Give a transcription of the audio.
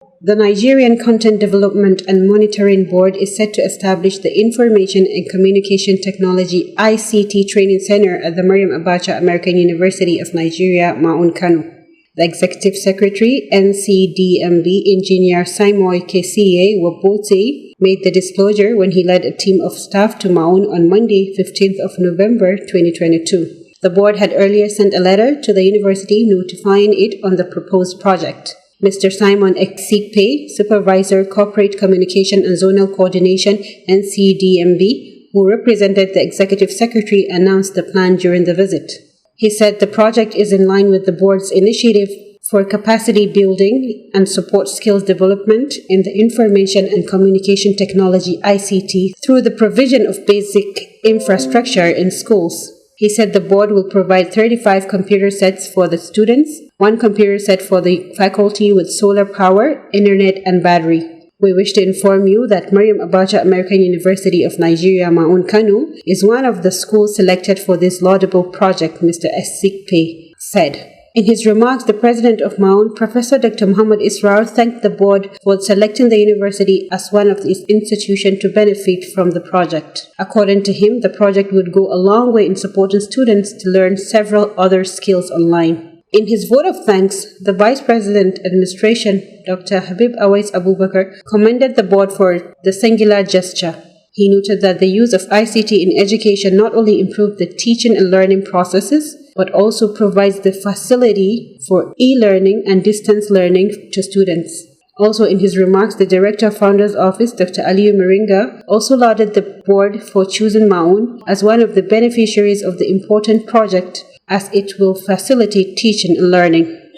The Nigerian Content Development and Monitoring Board is set to establish the Information and Communication Technology ICT Training Center at the Maryam Abacha American University of Nigeria, MAAUN Kano. The Executive Secretary, NCDMB Engineer Simoy Kesiye Wabote, made the disclosure when he led a team of staff to MAAUN on Monday, 15th of November 2022. The board had earlier sent a letter to the university notifying it on the proposed project. Mr. Simon Eksikpe, Supervisor, Corporate Communication and Zonal Coordination, NCDMB, who represented the Executive Secretary, announced the plan during the visit. He said the project is in line with the board's initiative for capacity building and support skills development in the information and communication technology ICT through the provision of basic infrastructure in schools. He said the board will provide 35 computer sets for the students, 1 computer set for the faculty with solar power, internet, and battery. We wish to inform you that Maryam Abacha American University of Nigeria, MAAUN Kano, is one of the schools selected for this laudable project, Mr. Esikpe said. In his remarks, the president of MAAUN, Professor Dr. Muhammad Israr, thanked the board for selecting the university as one of its institutions to benefit from the project. According to him, the project would go a long way in supporting students to learn several other skills online. In his vote of thanks, the Vice President Administration, Dr. Habib Awais Abubakar, commended the board for the singular gesture. He noted that the use of ICT in education not only improved the teaching and learning processes, but also provides the facility for e-learning and distance learning to students. Also in his remarks, the Director of Founder's Office, Dr. Aliyu Miringa, also lauded the board for choosing MAAUN as one of the beneficiaries of the important project as it will facilitate teaching and learning.